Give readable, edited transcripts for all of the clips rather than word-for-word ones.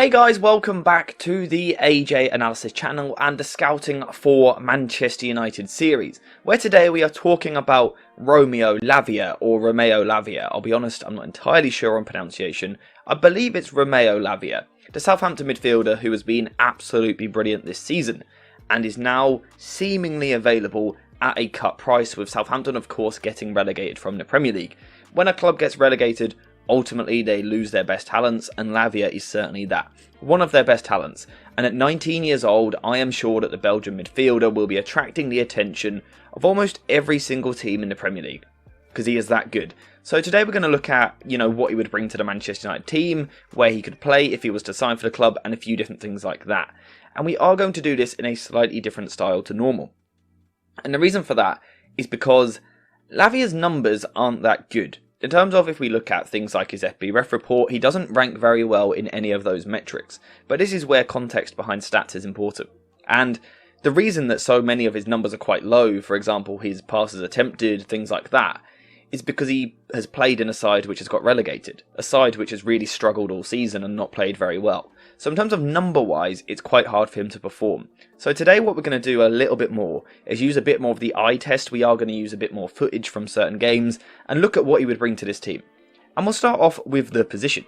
Hey guys, welcome back to the AJ Analysis channel and the Scouting for Manchester United series, where today we are talking about Roméo Lavia, or Roméo Lavia. I'll be honest, I'm not entirely sure on pronunciation. I believe it's Roméo Lavia, the Southampton midfielder who has been absolutely brilliant this season, and is now seemingly available at a cut price, with Southampton of course getting relegated from the Premier League. When a club gets relegated, ultimately they lose their best talents, and Lavia is certainly that. One of their best talents, and at 19 years old I am sure that the Belgian midfielder will be attracting the attention of almost every single team in the Premier League, because he is that good. So today we're going to look at, what he would bring to the Manchester United team, where he could play if he was to sign for the club, and a few different things like that. And we are going to do this in a slightly different style to normal. And the reason for that is because Lavia's numbers aren't that good. In terms of, if we look at things like his FBref report, he doesn't rank very well in any of those metrics. But this is where context behind stats is important. And the reason that so many of his numbers are quite low, for example his passes attempted, things like that, is because he has played in a side which has got relegated. A side which has really struggled all season and not played very well. So in terms of number-wise, it's quite hard for him to perform. So today what we're going to do a little bit more is use a bit more of the eye test. We are going to use a bit more footage from certain games and look at what he would bring to this team. And we'll start off with the position,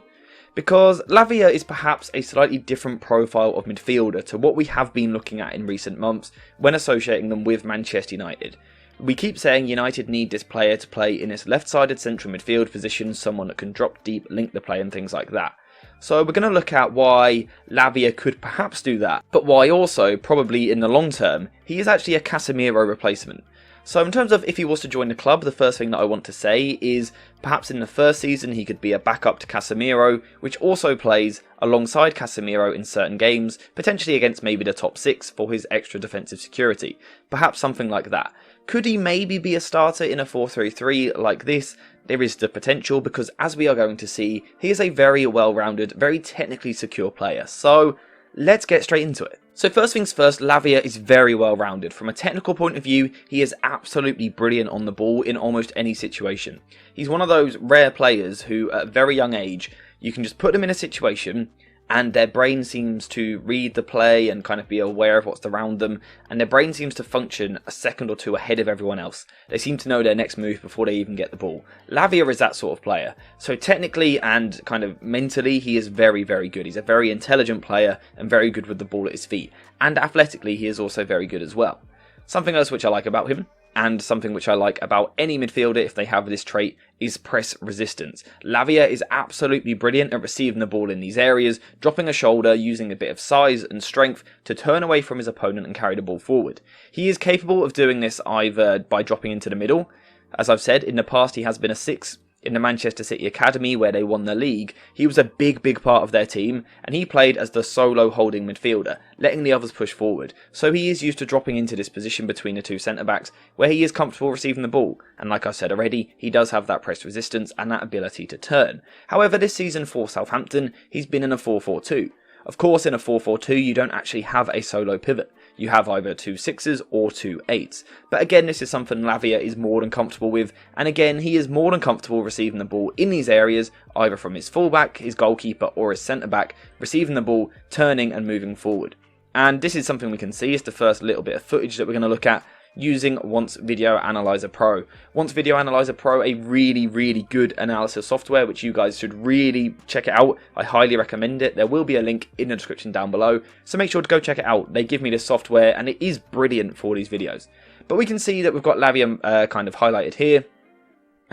because Lavia is perhaps a slightly different profile of midfielder to what we have been looking at in recent months when associating them with Manchester United. We keep saying United need this player to play in this left-sided central midfield position, someone that can drop deep, link the play and things like that. So we're going to look at why Lavia could perhaps do that, but why also, probably in the long term, he is actually a Casemiro replacement. So in terms of if he was to join the club, the first thing that I want to say is perhaps in the first season he could be a backup to Casemiro, which also plays alongside Casemiro in certain games, potentially against maybe the top 6 for his extra defensive security. Perhaps something like that. Could he maybe be a starter in a 4-3-3 like this? There is the potential, because as we are going to see, he is a very well-rounded, very technically secure player. So let's get straight into it. So first things first, Lavia is very well-rounded. From a technical point of view, he is absolutely brilliant on the ball in almost any situation. He's one of those rare players who, at a very young age, you can just put them in a situation and their brain seems to read the play and kind of be aware of what's around them, and their brain seems to function a second or two ahead of everyone else. They seem to know their next move before they even get the ball. Lavia is that sort of player. So technically and kind of mentally, he is very, very good. He's a very intelligent player and very good with the ball at his feet. And athletically, he is also very good as well. Something else which I like about him, and something which I like about any midfielder if they have this trait, is press resistance. Lavia is absolutely brilliant at receiving the ball in these areas, dropping a shoulder, using a bit of size and strength to turn away from his opponent and carry the ball forward. He is capable of doing this either by dropping into the middle. As I've said, in the past he has been a 6 in the Manchester City Academy where they won the league. He was a big part of their team, and he played as the solo holding midfielder, letting the others push forward. So he is used to dropping into this position between the two centre-backs, where he is comfortable receiving the ball. And like I said already, he does have that press resistance and that ability to turn. However, this season for Southampton, he's been in a 4-4-2. Of course, in a 4-4-2, you don't actually have a solo pivot. You have either 2 6s or 2 8s. But again, this is something Lavia is more than comfortable with. And again, he is more than comfortable receiving the ball in these areas, either from his fullback, his goalkeeper or his centre-back, receiving the ball, turning and moving forward. And this is something we can see. It's the first little bit of footage that we're going to look at using Once Video Analyzer Pro. Once Video Analyzer Pro, a really good analysis software which you guys should really check it out. I highly recommend it. There will be a link in the description down below, so make sure to go check it out. They give me this software and it is brilliant for these videos. But we can see that we've got Lavia kind of highlighted here,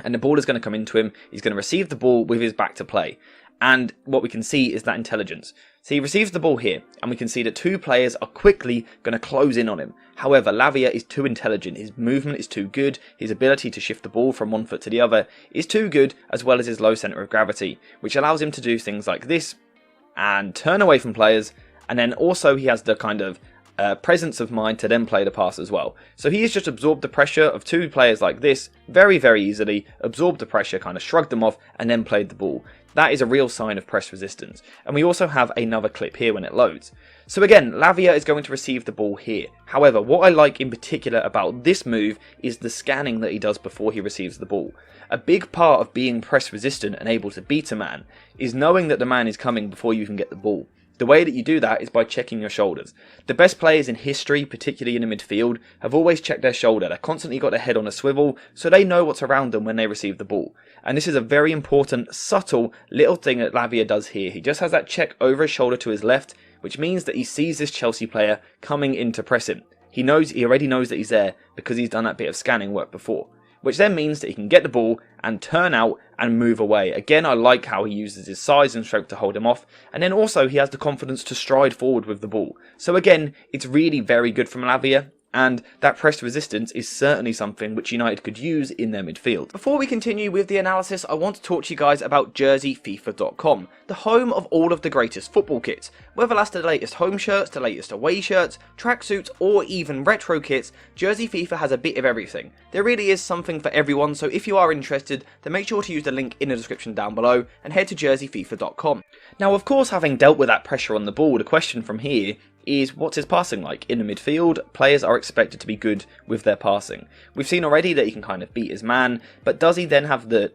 and the ball is going to come into him. He's going to receive the ball with his back to play. And what we can see is that intelligence. So he receives the ball here, and we can see that 2 players are quickly going to close in on him. However, Lavia is too intelligent. His movement is too good. His ability to shift the ball from one foot to the other is too good, as well as his low centre of gravity, which allows him to do things like this and turn away from players. And then also he has the kind of presence of mind to then play the pass as well. So he has just absorbed the pressure of 2 players like this very easily, absorbed the pressure, kind of shrugged them off, and then played the ball. That is a real sign of press resistance. And we also have another clip here when it loads. So again, Lavia is going to receive the ball here. However, what I like in particular about this move is the scanning that he does before he receives the ball. A big part of being press resistant and able to beat a man is knowing that the man is coming before you can get the ball. The way that you do that is by checking your shoulders. The best players in history, particularly in the midfield, have always checked their shoulder. They've constantly got their head on a swivel, so they know what's around them when they receive the ball. And this is a very important, subtle, little thing that Lavia does here. He just has that check over his shoulder to his left, which means that he sees this Chelsea player coming in to press him. He already knows that he's there because he's done that bit of scanning work before, which then means that he can get the ball and turn out and move away. Again, I like how he uses his size and strength to hold him off, and then also he has the confidence to stride forward with the ball. So again, it's really very good from Lavia, and that press resistance is certainly something which United could use in their midfield. Before we continue with the analysis, I want to talk to you guys about JerseyFIFA.com, the home of all of the greatest football kits. Whether that's the latest home shirts, the latest away shirts, tracksuits, or even retro kits, Jersey FIFA has a bit of everything. There really is something for everyone, so if you are interested, then make sure to use the link in the description down below and head to JerseyFIFA.com. Now, of course, having dealt with that pressure on the ball, the question from here is, what's his passing like? In the midfield, players are expected to be good with their passing. We've seen already that he can kind of beat his man, but does he then have the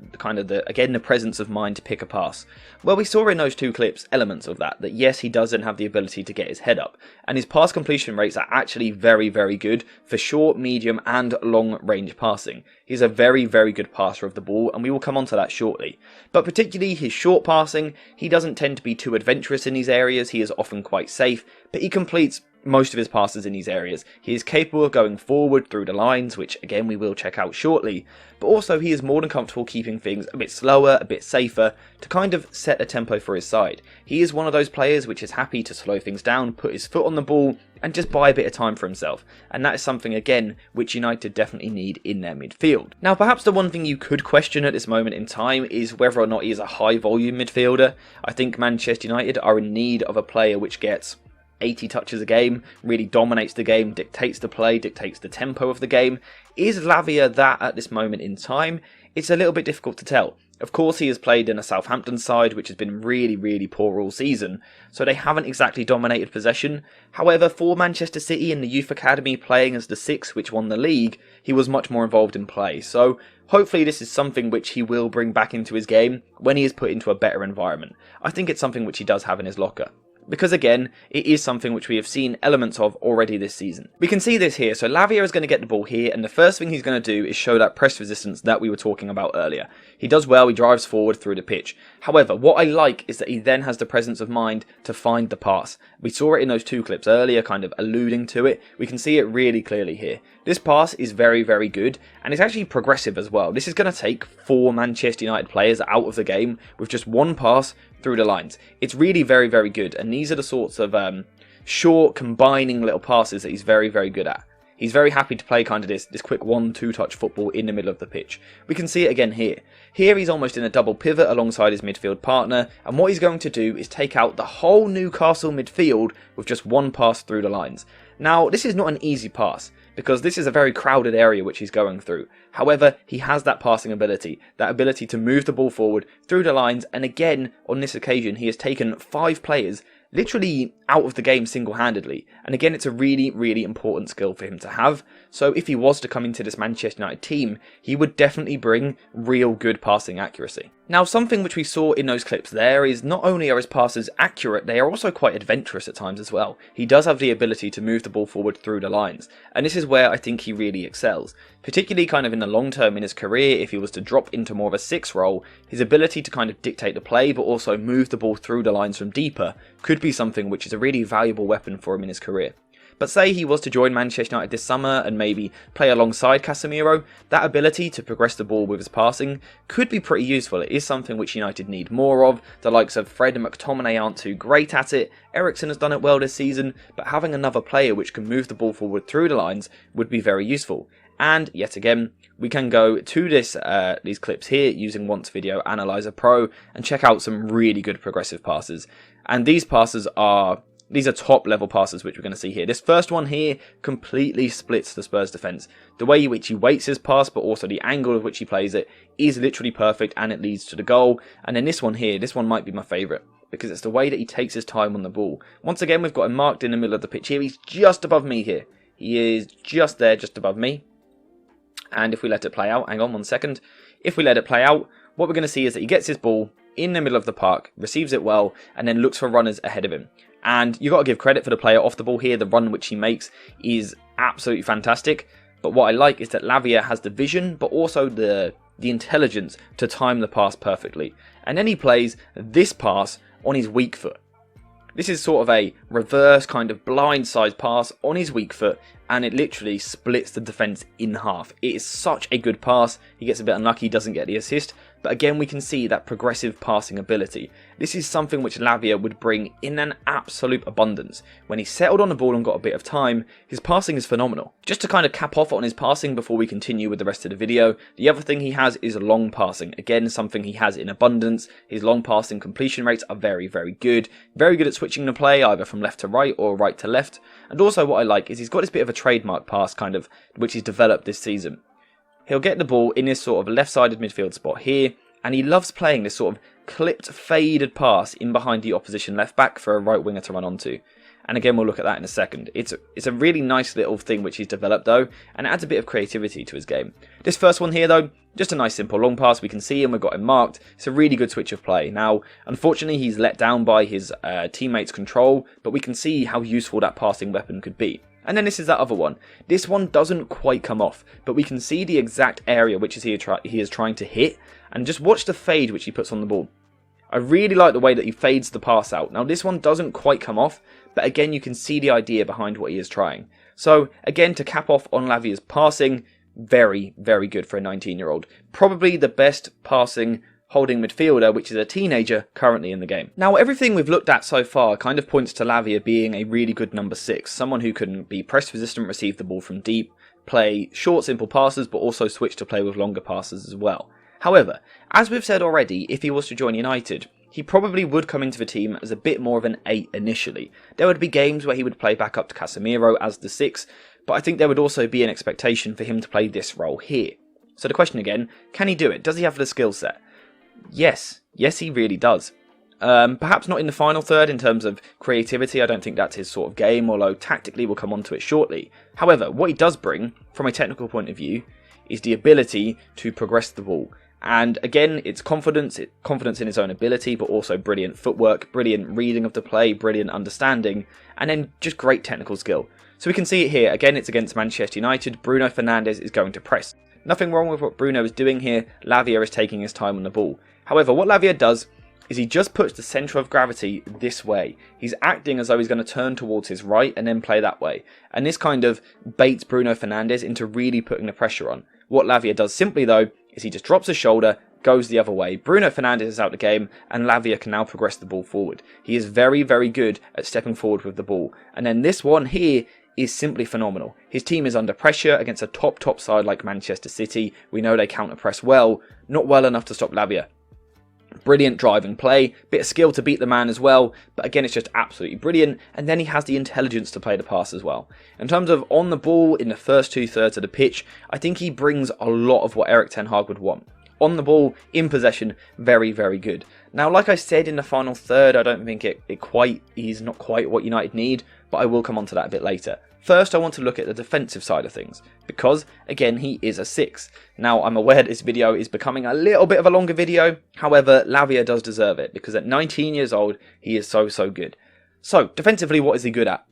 presence of mind to pick a pass? Well, we saw in those two clips elements of that yes, he doesn't have the ability to get his head up, and his pass completion rates are actually very, very good for short, medium, and long range passing. He's a very, very good passer of the ball, and we will come on to that shortly. But particularly his short passing, he doesn't tend to be too adventurous in these areas. He is often quite safe, but he completes most of his passes in these areas. He is capable of going forward through the lines, which again we will check out shortly, but also he is more than comfortable keeping things a bit slower, a bit safer, to kind of set a tempo for his side. He is one of those players which is happy to slow things down, put his foot on the ball, and just buy a bit of time for himself, and that is something again which United definitely need in their midfield. Now, perhaps the one thing you could question at this moment in time is whether or not he is a high volume midfielder. I think Manchester United are in need of a player which gets 80 touches a game, really dominates the game, dictates the play, dictates the tempo of the game. Is Lavia that at this moment in time? It's a little bit difficult to tell. Of course, he has played in a Southampton side which has been really, really poor all season, so they haven't exactly dominated possession. However, for Manchester City in the youth academy, playing as the sixth which won the league, he was much more involved in play. So hopefully this is something which he will bring back into his game when he is put into a better environment. I think it's something which he does have in his locker, because again, it is something which we have seen elements of already this season. We can see this here, so Lavia is going to get the ball here, and the first thing he's going to do is show that press resistance that we were talking about earlier. He does well, he drives forward through the pitch. However, what I like is that he then has the presence of mind to find the pass. We saw it in those two clips earlier, kind of alluding to it. We can see it really clearly here. This pass is very, very good, and it's actually progressive as well. This is going to take 4 Manchester United players out of the game with just one pass through the lines. It's really very, very good, and these are the sorts of short, combining little passes that he's very, very good at. He's very happy to play kind of this quick 1-2 touch football in the middle of the pitch. We can see it again here. Here he's almost in a double pivot alongside his midfield partner, and what he's going to do is take out the whole Newcastle midfield with just one pass through the lines. Now, this is not an easy pass, because this is a very crowded area which he's going through. However, he has that passing ability, that ability to move the ball forward through the lines, and again, on this occasion, he has taken 5 players literally out of the game single-handedly. And again, it's a really, really important skill for him to have. So if he was to come into this Manchester United team, he would definitely bring real good passing accuracy. Now, something which we saw in those clips there is not only are his passes accurate, they are also quite adventurous at times as well. He does have the ability to move the ball forward through the lines, and this is where I think he really excels. Particularly kind of in the long term in his career, if he was to drop into more of a 6 role, his ability to kind of dictate the play but also move the ball through the lines from deeper could be something which is a really valuable weapon for him in his career. But say he was to join Manchester United this summer and maybe play alongside Casemiro, that ability to progress the ball with his passing could be pretty useful. It is something which United need more of. The likes of Fred and McTominay aren't too great at it. Eriksen has done it well this season, but having another player which can move the ball forward through the lines would be very useful. And yet again, we can go to these clips here using Once Video Analyzer Pro and check out some really good progressive passes. And these passes are These are top level passes which we're going to see here. This first one here completely splits the Spurs defence. The way in which he weights his pass, but also the angle of which he plays it, is literally perfect, and it leads to the goal. And then this one here, this one might be my favourite, because it's the way that he takes his time on the ball. Once again, we've got him marked in the middle of the pitch here. He's just above me here. He is just there, just above me. And if we let it play out, hang on 1 second. If we let it play out, what we're going to see is that he gets his ball in the middle of the park, receives it well, and then looks for runners ahead of him. And you've got to give credit for the player off the ball here. The run which he makes is absolutely fantastic. But what I like is that Lavia has the vision, but also the intelligence to time the pass perfectly. And then he plays this pass on his weak foot. This is sort of a reverse kind of blindside pass on his weak foot, and it literally splits the defence in half. It is such a good pass. He gets a bit unlucky, doesn't get the assist, but again we can see that progressive passing ability. This is something which Lavia would bring in an absolute abundance. When he settled on the ball and got a bit of time, his passing is phenomenal. Just to kind of cap off on his passing before we continue with the rest of the video, the other thing he has is long passing. Again, something he has in abundance. His long passing completion rates are very, very good. Very good at switching the play either from left to right or right to left. And also what I like is he's got this bit of a trademark pass kind of, which he's developed this season. He'll get the ball in this sort of left-sided midfield spot here, and he loves playing this sort of clipped, faded pass in behind the opposition left-back for a right winger to run onto. And again, we'll look at that in a second. It's a really nice little thing which he's developed though, and it adds a bit of creativity to his game. This first one here though, just a nice simple long pass. We can see him, we've got him marked. It's a really good switch of play. Now, unfortunately, he's let down by his teammates' control, but we can see how useful that passing weapon could be. And then this is that other one. This one doesn't quite come off, but we can see the exact area which he is trying to hit, and just watch the fade which he puts on the ball. I really like the way that he fades the pass out. Now this one doesn't quite come off, but again you can see the idea behind what he is trying. So again, to cap off on Lavia's passing, very, very good for a 19-year-old. Probably the best passing holding midfielder, which is a teenager currently in the game. Now everything we've looked at so far kind of points to Lavia being a really good number 6, someone who can be press resistant, receive the ball from deep, play short simple passes, but also switch to play with longer passes as well. However, as we've said already, if he was to join United, he probably would come into the team as a bit more of an 8 initially. There would be games where he would play back up to Casemiro as the 6, but I think there would also be an expectation for him to play this role here. So the question again, can he do it? Does he have the skill set? Yes, he really does. Perhaps not in the final third in terms of creativity. I don't think that's his sort of game, although tactically we'll come on to it shortly. However, what he does bring, from a technical point of view, is the ability to progress the ball. And again, it's confidence in his own ability, but also brilliant footwork, brilliant reading of the play, brilliant understanding, and then just great technical skill. So we can see it here. Again, it's against Manchester United. Bruno Fernandes is going to press. Nothing wrong with what Bruno is doing here. Lavia is taking his time on the ball. However, what Lavia does is he just puts the centre of gravity this way. He's acting as though he's going to turn towards his right and then play that way. And this kind of baits Bruno Fernandes into really putting the pressure on. What Lavia does simply though is he just drops his shoulder, goes the other way. Bruno Fernandes is out the game, and Lavia can now progress the ball forward. He is very, very good at stepping forward with the ball. And then this one here is simply phenomenal. His team is under pressure against a top side like Manchester City. We know they counter-press well, not well enough to stop Lavia. Brilliant driving play, bit of skill to beat the man as well, but again it's just absolutely brilliant, and then he has the intelligence to play the pass as well. In terms of on the ball in the first 2/3 of the pitch, I think he brings a lot of what Erik ten Hag would want. On the ball, in possession, very, very good. Now, like I said in the final third, I don't think he's not quite what United need, but I will come on to that a bit later. First, I want to look at the defensive side of things, because, again, he is a 6. Now, I'm aware this video is becoming a little bit of a longer video, however, Lavia does deserve it, because at 19 years old, he is so good. So, defensively, what is he good at?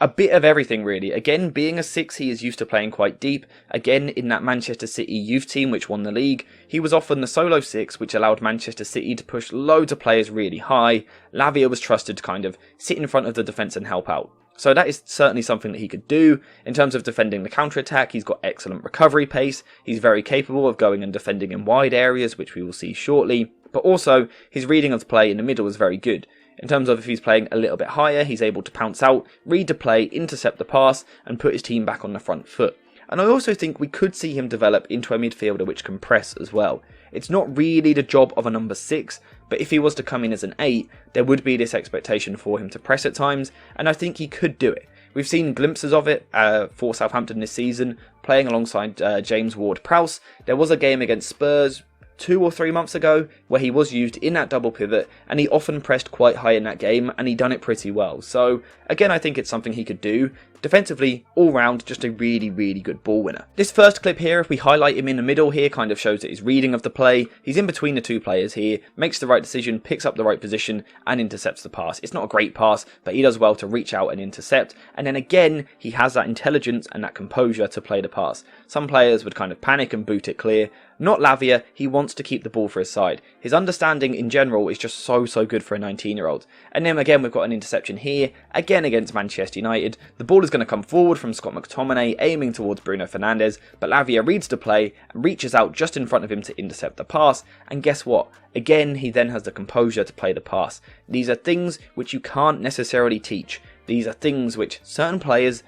A bit of everything, really. Again, being a 6, he is used to playing quite deep. Again, in that Manchester City youth team, which won the league, he was often the solo 6, which allowed Manchester City to push loads of players really high. Lavia was trusted to kind of sit in front of the defence and help out. So that is certainly something that he could do. In terms of defending the counter-attack, he's got excellent recovery pace. He's very capable of going and defending in wide areas, which we will see shortly. But also, his reading of the play in the middle is very good. In terms of if he's playing a little bit higher, he's able to pounce out, read the play, intercept the pass, and put his team back on the front foot. And I also think we could see him develop into a midfielder which can press as well. It's not really the job of a number 6, but if he was to come in as an 8, there would be this expectation for him to press at times, and I think he could do it. We've seen glimpses of it for Southampton this season, playing alongside James Ward-Prowse. There was a game against Spurs 2 or 3 months ago where he was used in that double pivot, and he often pressed quite high in that game, and he done it pretty well. So again, I think it's something he could do. Defensively, all round, just a really, really good ball winner. This first clip here, if we highlight him in the middle here, kind of shows that his reading of the play. He's in between the two players here, makes the right decision, picks up the right position, and intercepts the pass. It's not a great pass, but he does well to reach out and intercept. And then again, he has that intelligence and that composure to play the pass. Some players would kind of panic and boot it clear. Not Lavia, he wants to keep the ball for his side. His understanding in general is just so good for a 19-year-old. And then again, we've got an interception here, again against Manchester United. The ball is going to come forward from Scott McTominay, aiming towards Bruno Fernandes, but Lavia reads the play and reaches out just in front of him to intercept the pass. And guess what? Again, he then has the composure to play the pass. These are things which you can't necessarily teach. These are things which certain players,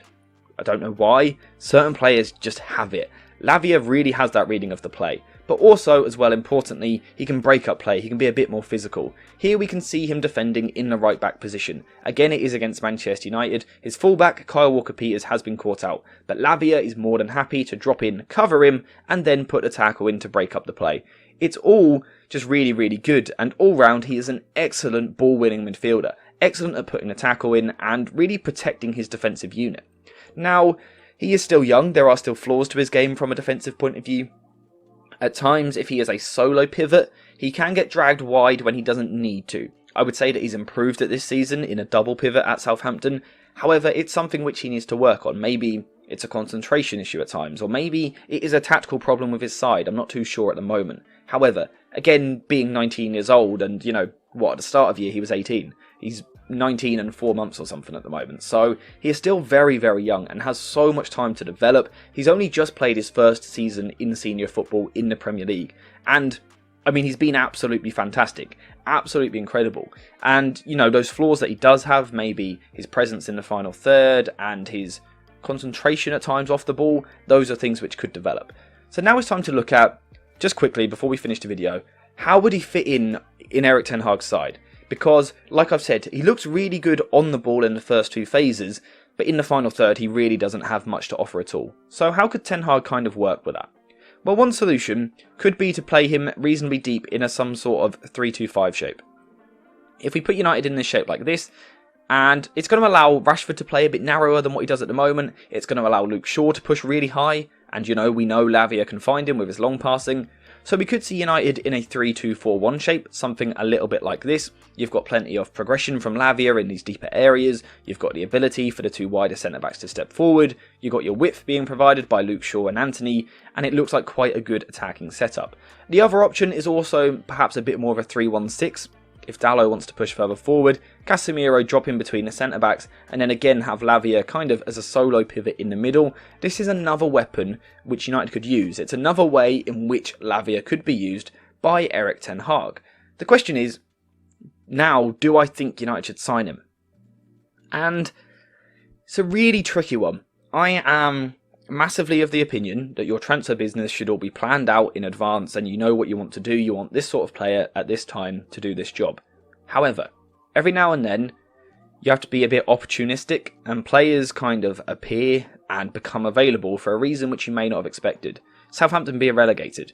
I don't know why, certain players just have it. Lavia really has that reading of the play, but also, as well importantly, he can break up play, he can be a bit more physical. Here we can see him defending in the right back position. Again, it is against Manchester United. His fullback, Kyle Walker-Peters, has been caught out, but Lavia is more than happy to drop in, cover him, and then put a tackle in to break up the play. It's all just really, really good, and all round he is an excellent ball-winning midfielder, excellent at putting a tackle in and really protecting his defensive unit. Now, he is still young, there are still flaws to his game from a defensive point of view. At times, if he is a solo pivot, he can get dragged wide when he doesn't need to. I would say that he's improved at this season in a double pivot at Southampton. However, it's something which he needs to work on. Maybe it's a concentration issue at times, or maybe it is a tactical problem with his side. I'm not too sure at the moment. However, again, being 19 years old, and at the start of the year he was 18. He's 19 and 4 months or something at the moment, so he is still very, very young and has so much time to develop. He's only just played his first season in senior football in the Premier League, and I mean, he's been absolutely fantastic, absolutely incredible. And those flaws that he does have, maybe his presence in the final third and his concentration at times off the ball, those are things which could develop. So now it's time to look at, just quickly before we finish the video, how would he fit in Erik ten Hag's side? Because, like I've said, he looks really good on the ball in the first 2 phases, but in the final third he really doesn't have much to offer at all. So how could Ten Hag kind of work with that? Well, one solution could be to play him reasonably deep in some sort of 3-2-5 shape. If we put United in this shape like this, and it's going to allow Rashford to play a bit narrower than what he does at the moment, it's going to allow Luke Shaw to push really high, and we know Lavia can find him with his long passing. So we could see United in a 3-2-4-1 shape, something a little bit like this. You've got plenty of progression from Lavia in these deeper areas. You've got the ability for the 2 wider centre-backs to step forward. You've got your width being provided by Luke Shaw and Antony, and it looks like quite a good attacking setup. The other option is also perhaps a bit more of a 3-1-6. If Dalot wants to push further forward, Casemiro drop in between the centre-backs, and then again have Lavia kind of as a solo pivot in the middle. This is another weapon which United could use. It's another way in which Lavia could be used by Erik ten Hag. The question is, now, do I think United should sign him? And it's a really tricky one. I am massively of the opinion that your transfer business should all be planned out in advance, and you know what you want to do. You want this sort of player at this time to do this job. However, every now and then you have to be a bit opportunistic, and players kind of appear and become available for a reason which you may not have expected. Southampton being relegated.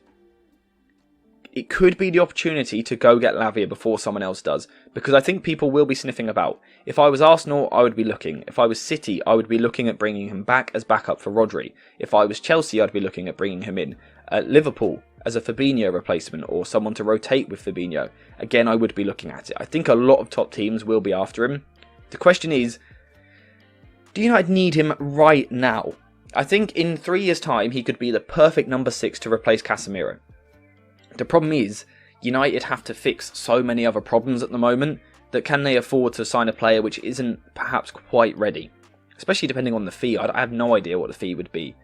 It could be the opportunity to go get Lavia before someone else does, because I think people will be sniffing about. If I was Arsenal, I would be looking. If I was City, I would be looking at bringing him back as backup for Rodri. If I was Chelsea, I'd be looking at bringing him in. At Liverpool, as a Fabinho replacement or someone to rotate with Fabinho. Again, I would be looking at it. I think a lot of top teams will be after him. The question is, do United need him right now? I think in 3 years' time, he could be the perfect number 6 to replace Casemiro. The problem is, United have to fix so many other problems at the moment that can they afford to sign a player which isn't perhaps quite ready? Especially depending on the fee. I have no idea what the fee would be.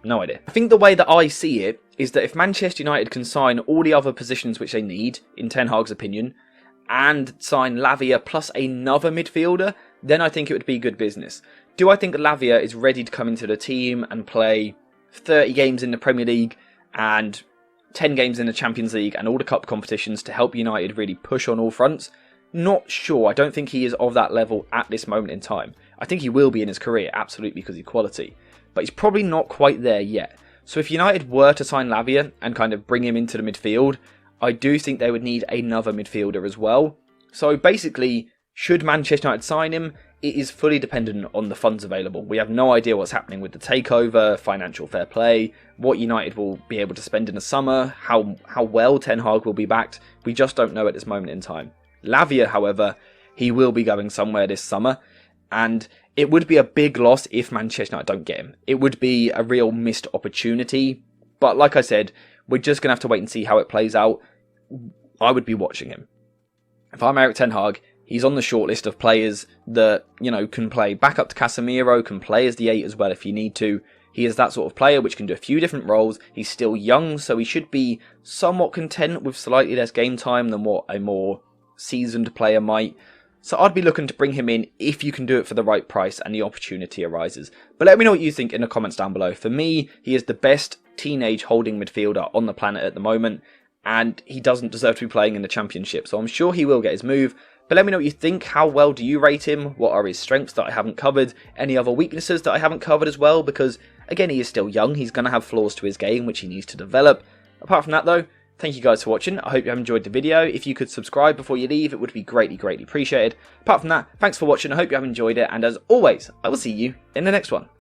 No idea. I think the way that I see it is that if Manchester United can sign all the other positions which they need, in Ten Hag's opinion, and sign Lavia plus another midfielder, then I think it would be good business. Do I think Lavia is ready to come into the team and play 30 games in the Premier League and 10 games in the Champions League and all the cup competitions to help United really push on all fronts? Not sure. I don't think he is of that level at this moment in time. I think he will be in his career, absolutely, because he's quality. But he's probably not quite there yet. So if United were to sign Lavia and kind of bring him into the midfield, I do think they would need another midfielder as well. So basically, should Manchester United sign him, it is fully dependent on the funds available. We have no idea what's happening with the takeover, financial fair play, what United will be able to spend in the summer, how well Ten Hag will be backed. We just don't know at this moment in time. Lavia, however, he will be going somewhere this summer, and it would be a big loss if Manchester United don't get him. It would be a real missed opportunity, but like I said, we're just going to have to wait and see how it plays out. I would be watching him. If I'm Erik Ten Hag, he's on the shortlist of players that, can play back up to Casemiro, can play as the 8 as well if you need to. He is that sort of player which can do a few different roles. He's still young, so he should be somewhat content with slightly less game time than what a more seasoned player might. So I'd be looking to bring him in if you can do it for the right price and the opportunity arises. But let me know what you think in the comments down below. For me, he is the best teenage holding midfielder on the planet at the moment, and he doesn't deserve to be playing in the Championship. So I'm sure he will get his move. But let me know what you think. How well do you rate him? What are his strengths that I haven't covered? Any other weaknesses that I haven't covered as well? Because, again, he is still young. He's going to have flaws to his game, which he needs to develop. Apart from that, though, thank you guys for watching. I hope you have enjoyed the video. If you could subscribe before you leave, it would be greatly, greatly appreciated. Apart from that, thanks for watching. I hope you have enjoyed it. And as always, I will see you in the next one.